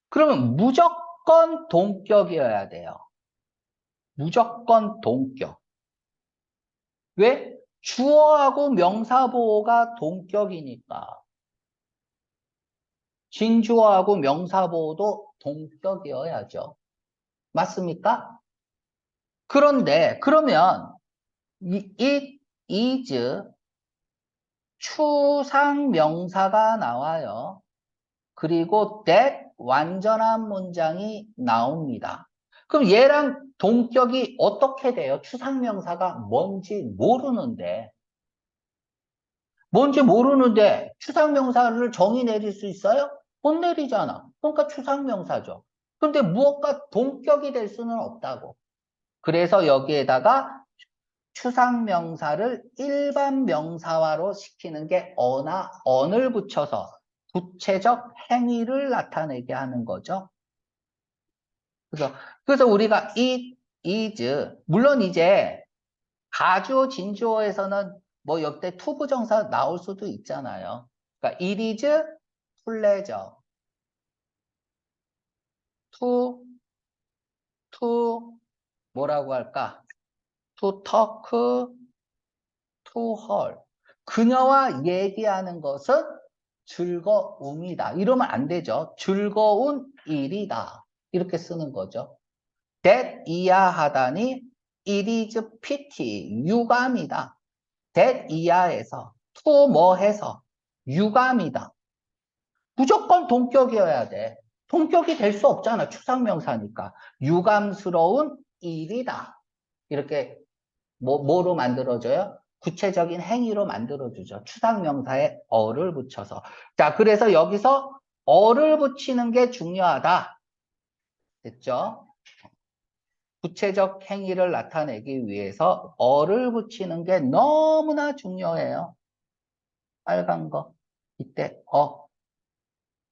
그러면 무조건 동격이어야 돼요. 무조건 동격. 왜? 주어하고 명사보호가 동격이니까. 진주어하고 명사보호도 동격이어야죠. 맞습니까? 그런데 그러면 it is 추상명사가 나와요. 그리고 that 완전한 문장이 나옵니다. 그럼 얘랑 동격이 어떻게 돼요? 추상명사가 뭔지 모르는데 추상명사를 정의 내릴 수 있어요? 못 내리잖아. 그러니까 추상명사죠. 근데 무엇과 동격이 될 수는 없다고. 그래서 여기에다가 추상명사를 일반 명사화로 시키는 게 어나 언을 붙여서 구체적 행위를 나타내게 하는 거죠. 그래서 우리가 it is 물론 이제 가주어 진주어에서는 뭐 역대 투부정사 나올 수도 있잖아요. 그러니까 it is pleasure to 뭐라고 할까? to talk to her. 그녀와 얘기하는 것은 즐거움이다. 이러면 안 되죠. 즐거운 일이다. 이렇게 쓰는 거죠. that 이하하다니 it is pity. 유감이다. that 이하에서 to 뭐 해서 유감이다. 무조건 동격이어야 돼. 동격이 될 수 없잖아. 추상명사니까. 유감스러운 일이다. 이렇게 뭐로 만들어줘요? 구체적인 행위로 만들어주죠. 추상명사에 어를 붙여서. 자, 그래서 여기서 어를 붙이는 게 중요하다. 됐죠? 구체적 행위를 나타내기 위해서 어를 붙이는 게 너무나 중요해요. 빨간 거. 이때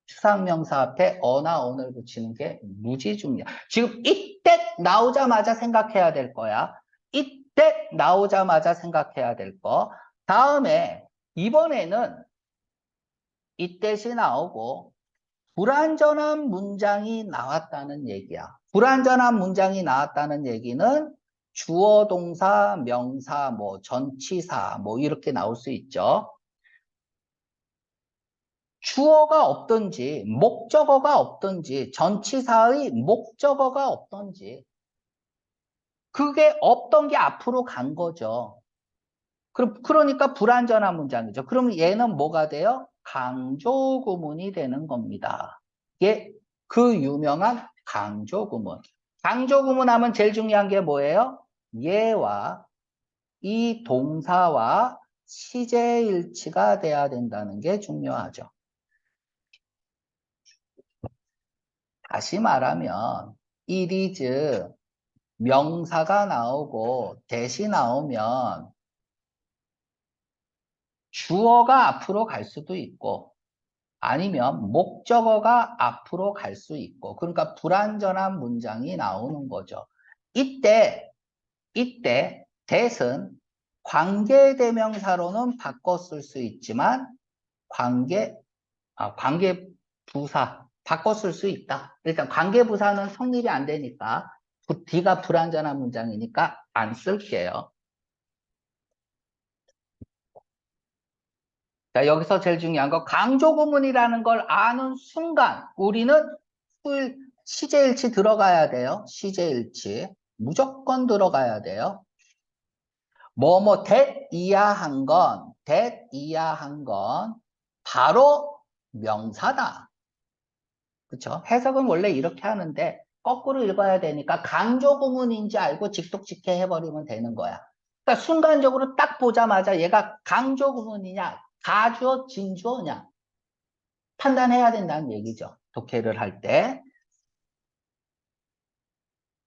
추상명사 앞에 어나 on을 붙이는 게 무지 중요해. 지금 이때 나오자마자 생각해야 될 거야. 이때 나오자마자 생각해야 될 거. 다음에 이번에는 이때시 나오고 불완전한 문장이 나왔다는 얘기야. 불완전한 문장이 나왔다는 얘기는 주어, 동사, 명사, 뭐 전치사 뭐 이렇게 나올 수 있죠. 주어가 없든지 목적어가 없든지 전치사의 목적어가 없든지 그게 없던 게 앞으로 간 거죠. 그러니까 불완전한 문장이죠. 그럼 얘는 뭐가 돼요? 강조구문이 되는 겁니다. 이게 그 유명한 강조구문. 강조구문 하면 제일 중요한 게 뭐예요? 얘와 이 동사와 시제일치가 돼야 된다는 게 중요하죠. 다시 말하면 it is 명사가 나오고 대시 나오면 주어가 앞으로 갈 수도 있고 아니면 목적어가 앞으로 갈 수 있고 그러니까 불완전한 문장이 나오는 거죠. 이때 that은 관계대명사로는 바꿔 쓸 수 있지만 관계부사 바꿔 쓸 수 있다. 일단 관계부사는 성립이 안 되니까 D가 불완전한 문장이니까 안 쓸게요. 자, 여기서 제일 중요한 거 강조구문이라는 걸 아는 순간 우리는 시제일치 들어가야 돼요. 시제일치 무조건 들어가야 돼요. that 이하한 건 바로 명사다. 그렇죠? 해석은 원래 이렇게 하는데 거꾸로 읽어야 되니까 강조구문인지 알고 직독직해 해버리면 되는 거야. 그러니까 순간적으로 딱 보자마자 얘가 강조구문이냐 가주어 진주어냐 판단해야 된다는 얘기죠. 독해를 할 때.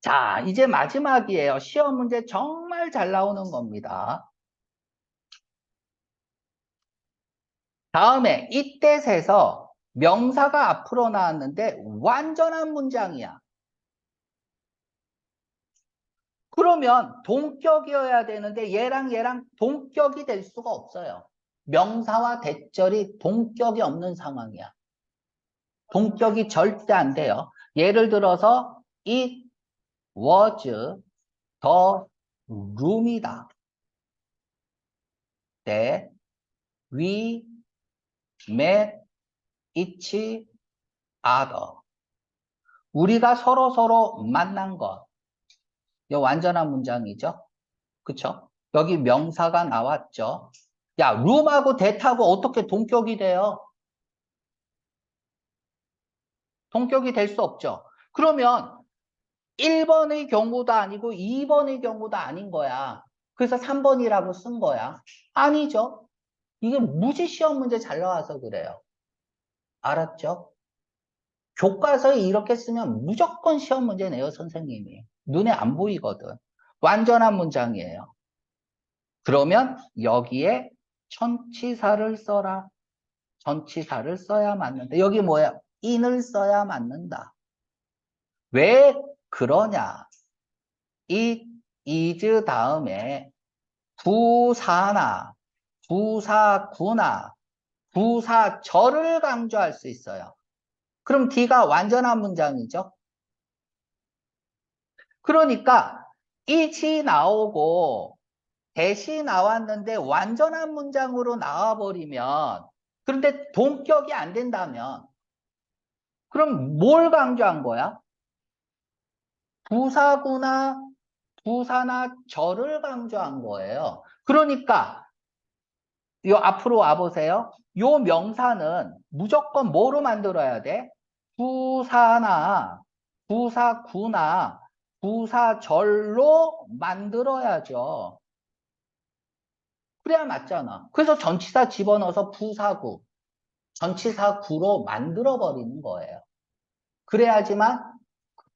자, 이제 마지막이에요. 시험 문제 정말 잘 나오는 겁니다. 다음에 이때에서 명사가 앞으로 나왔는데 완전한 문장이야. 그러면 동격이어야 되는데 얘랑 동격이 될 수가 없어요. 명사와 대절이 동격이 없는 상황이야. 동격이 절대 안 돼요. 예를 들어서 it was the room이다. that we met each other. 우리가 서로 만난 것. 이거 완전한 문장이죠. 그쵸? 여기 명사가 나왔죠. 야, 룸하고 대타고 어떻게 동격이 돼요? 동격이 될 수 없죠. 그러면 1번의 경우도 아니고 2번의 경우도 아닌 거야. 그래서 3번이라고 쓴 거야. 아니죠. 이게 무지 시험 문제 잘 나와서 그래요. 알았죠? 교과서에 이렇게 쓰면 무조건 시험 문제 내요, 선생님이. 눈에 안 보이거든. 완전한 문장이에요. 그러면 여기에 전치사를 써라. 전치사를 써야 맞는다. 여기 뭐야? in을 써야 맞는다. 왜 그러냐? it is 다음에 부사나 부사구나 부사절을 강조할 수 있어요. 그럼 D가 완전한 문장이죠. 그러니까 it이 나오고 대시 나왔는데 완전한 문장으로 나와버리면 그런데 동격이 안 된다면 그럼 뭘 강조한 거야? 부사구나 부사나 절을 강조한 거예요. 그러니까 요 앞으로 와보세요. 요 명사는 무조건 뭐로 만들어야 돼? 부사나 부사구나 부사절로 만들어야죠. 그래야 맞잖아. 그래서 전치사 집어넣어서 부사구, 전치사구로 만들어버리는 거예요. 그래야지만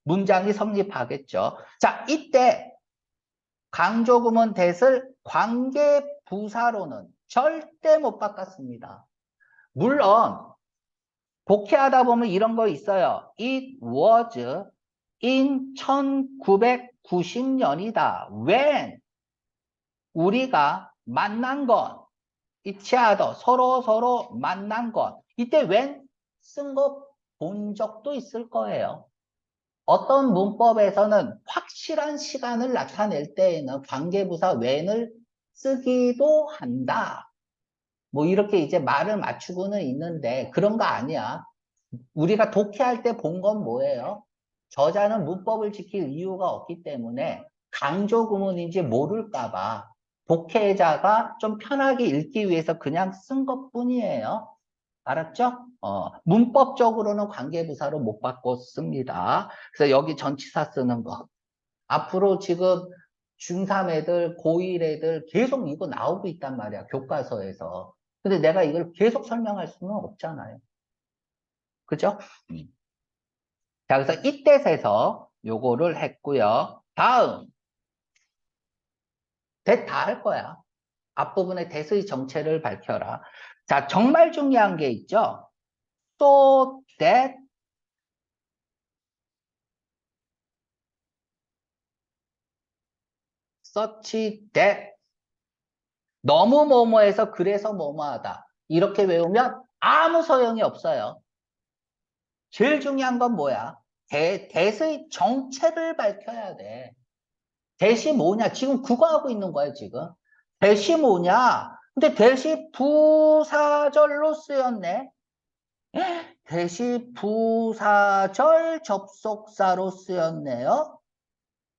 문장이 성립하겠죠. 자, 이때 강조구문 that을 관계부사로는 절대 못 바꿨습니다. 물론 복해하다 보면 이런 거 있어요. It was in 1990년이다. When 우리가 만난 것, each other, 서로 만난 것. 이때 when 쓴 거 본 적도 있을 거예요. 어떤 문법에서는 확실한 시간을 나타낼 때에는 관계부사 when을 쓰기도 한다. 뭐 이렇게 이제 말을 맞추고는 있는데 그런 거 아니야. 우리가 독해할 때 본 건 뭐예요? 저자는 문법을 지킬 이유가 없기 때문에 강조 구문인지 모를까 봐 독해자가 좀 편하게 읽기 위해서 그냥 쓴 것뿐이에요. 알았죠? 문법적으로는 관계부사로 못 바꿨습니다. 그래서 여기 전치사 쓰는 거. 앞으로 지금 중3 애들, 고1 애들 계속 이거 나오고 있단 말이야. 교과서에서. 근데 내가 이걸 계속 설명할 수는 없잖아요. 그죠? 자, 그래서 이때에서 요거를 했고요. 다음. that 다 할 거야. 앞부분에 that의 정체를 밝혀라. 자, 정말 중요한 게 있죠? so that such that 너무 뭐뭐해서 그래서 뭐뭐하다. 이렇게 외우면 아무 소용이 없어요. 제일 중요한 건 뭐야? that의 정체를 밝혀야 돼. that이 뭐냐? 지금 그거 하고 있는 거야, 지금. that이 뭐냐? 근데 that이 부사절로 쓰였네. that이 부사절 접속사로 쓰였네요.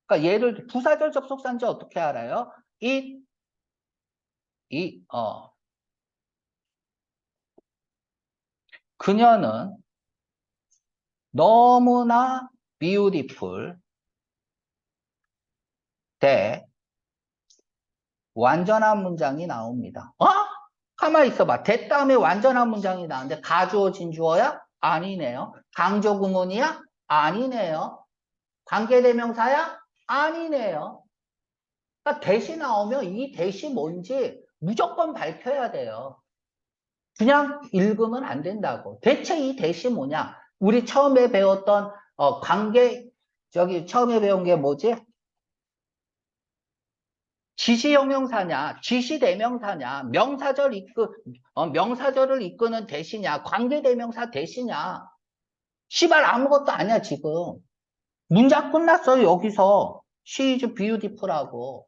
그러니까 얘를 부사절 접속사인지 어떻게 알아요? 그녀는 너무나 beautiful 대 완전한 문장이 나옵니다. 가만히 있어봐. 대 다음에 완전한 문장이 나오는데 가주어 진주어야? 아니네요. 강조구문이야? 아니네요. 관계대명사야? 아니네요. 그러니까 대시 나오면 이 대시 뭔지 무조건 밝혀야 돼요. 그냥 읽으면 안 된다고. 대체 이 대시 뭐냐? 우리 처음에 배웠던 처음에 배운 게 뭐지? 지시형용사냐, 지시대명사냐, 명사절을 이끄는 대시냐, 관계대명사 대시냐. 씨발 아무것도 아니야, 지금. 문장 끝났어요, 여기서. She is beautiful하고.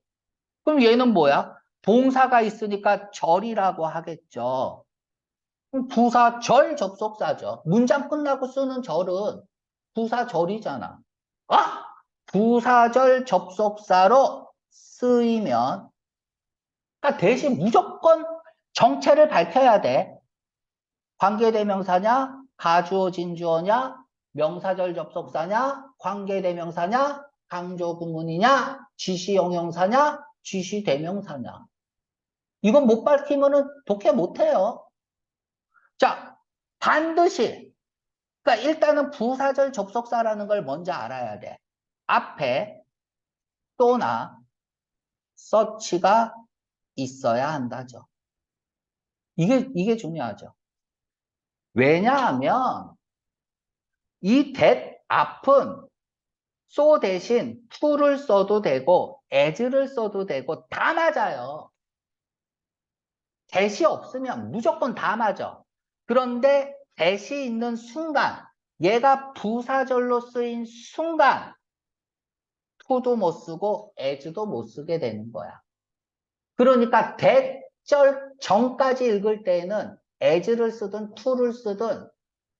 그럼 얘는 뭐야? 동사가 있으니까 절이라고 하겠죠. 그럼 부사절 접속사죠. 문장 끝나고 쓰는 절은 부사절이잖아. 부사절 접속사로 쓰이면 그러니까 대신 무조건 정체를 밝혀야 돼. 관계대명사냐, 가주어 진주어냐, 명사절 접속사냐, 관계대명사냐, 강조구문이냐, 지시형용사냐, 지시대명사냐. 이건 못 밝히면은 독해 못해요. 자, 반드시. 그러니까 일단은 부사절 접속사라는 걸 먼저 알아야 돼. 앞에 또나 such가 있어야 한다죠. 이게 중요하죠. 왜냐하면 이 that 앞은 so 대신 to를 써도 되고 as를 써도 되고 다 맞아요. that이 없으면 무조건 다 맞아. 그런데 that이 있는 순간 얘가 부사절로 쓰인 순간 to도 못 쓰고 as도 못 쓰게 되는 거야. 그러니까 that 절 전까지 읽을 때에는 as를 쓰든 to를 쓰든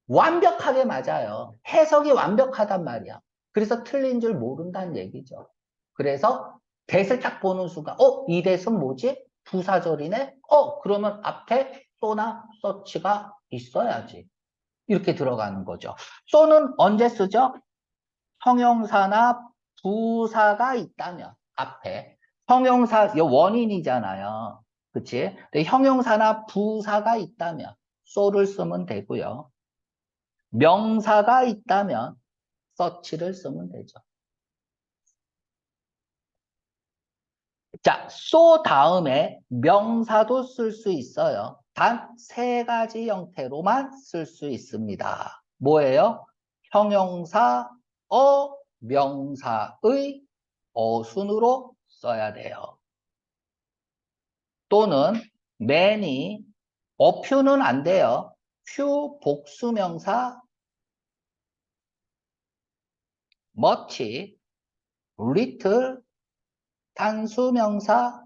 완벽하게 맞아요. 해석이 완벽하단 말이야. 그래서 틀린 줄 모른다는 얘기죠. 그래서 that을 딱 보는 순간 이 that은 뭐지? 부사절이네? 그러면 앞에 so나 such가 있어야지. 이렇게 들어가는 거죠. so는 언제 쓰죠? 형용사나 부사가 있다면 앞에 형용사 이 원인이잖아요. 그치? 근데 형용사나 부사가 있다면 so를 쓰면 되고요. 명사가 있다면 such를 쓰면 되죠. 자, so 다음에 명사도 쓸 수 있어요. 단 세 가지 형태로만 쓸 수 있습니다. 뭐예요? 형용사, 명사의 어순으로 써야 돼요. 또는 many, few 안 돼요. few 복수명사, much, little, 단수명사,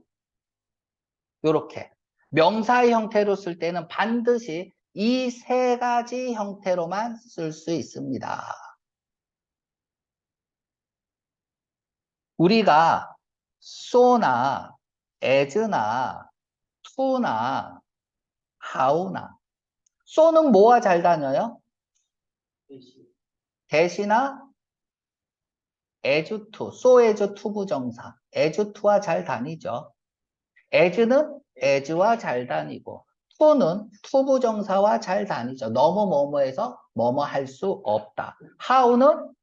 요렇게. 명사의 형태로 쓸 때는 반드시 이 세 가지 형태로만 쓸 수 있습니다. 우리가 so나 as나 to나 how나 so는 뭐와 잘 다녀요? 대시나 as to, so as to 부정사 as to와 잘 다니죠. as는 as와 잘 다니고 to는 to 부정사와 잘 다니죠. 너무 뭐뭐해서 뭐뭐 할 수 없다. how는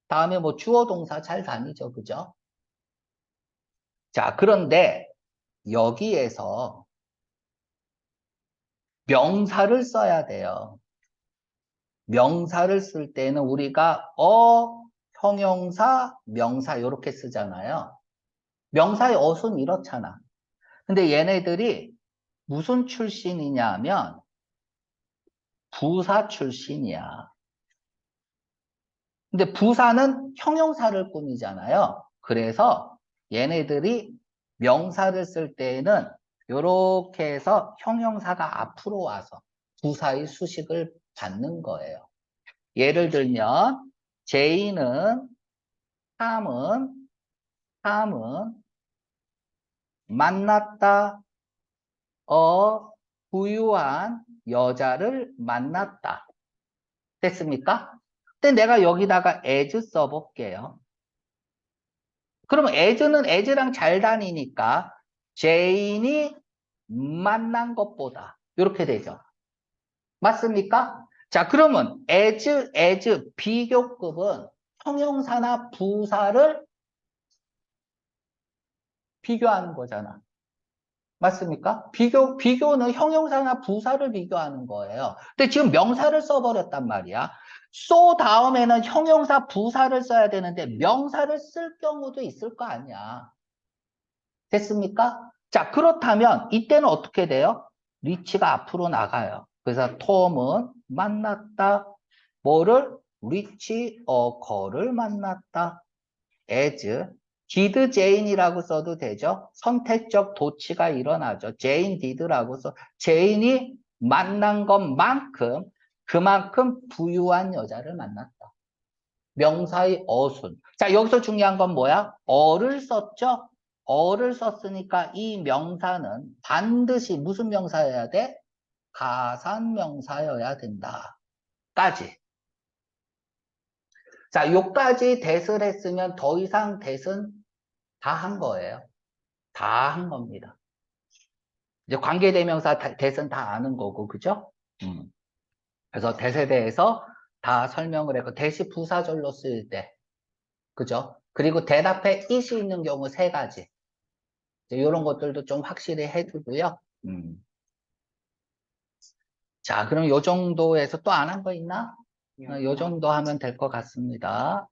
다음에 뭐 주어 동사 잘 다니죠. 그죠? 자, 그런데 여기에서 명사를 써야 돼요. 명사를 쓸 때는 우리가 형용사, 명사 이렇게 쓰잖아요. 명사의 어순 이렇잖아. 근데 얘네들이 무슨 출신이냐 하면 부사 출신이야. 근데 부사는 형용사를 꾸미잖아요. 그래서 얘네들이 명사를 쓸 때에는 이렇게 해서 형용사가 앞으로 와서 부사의 수식을 받는 거예요. 예를 들면 제이는 탐은 만났다. 부유한 여자를 만났다. 됐습니까? 근데 내가 여기다가 as 써볼게요. 그러면 as는 as랑 잘 다니니까 제인이 만난 것보다 이렇게 되죠. 맞습니까? 자, 그러면 as 비교급은 형용사나 부사를 비교하는 거잖아. 맞습니까? 비교는 형용사나 부사를 비교하는 거예요. 근데 지금 명사를 써버렸단 말이야. so 다음에는 형용사 부사를 써야 되는데 명사를 쓸 경우도 있을 거 아니야. 됐습니까? 자, 그렇다면 이때는 어떻게 돼요? 리치가 앞으로 나가요. 그래서 톰은 만났다. 뭐를? 리치 거를 만났다. as did Jane이라고 써도 되죠. 선택적 도치가 일어나죠. Jane did라고 써. 제인이 만난 것만큼 그만큼 부유한 여자를 만났다. 명사의 어순. 자, 여기서 중요한 건 뭐야? 어를 썼죠? 어를 썼으니까 이 명사는 반드시 무슨 명사여야 돼? 가산명사여야 된다. 까지. 자, 요까지 대을 했으면 더 이상 대은 다 한 거예요. 다 한 겁니다. 이제 관계대명사 대은 다 아는 거고, 그죠? 그래서 대에 대해서 다 설명을 했고, 대시 부사절로 쓸 때, 그죠? 그리고 대답에 it이 있는 경우 세 가지. 이런 것들도 좀 확실히 해두고요. 자, 그럼 요 정도에서 또 안 한 거 있나? 요 정도 하면 될 것 같습니다.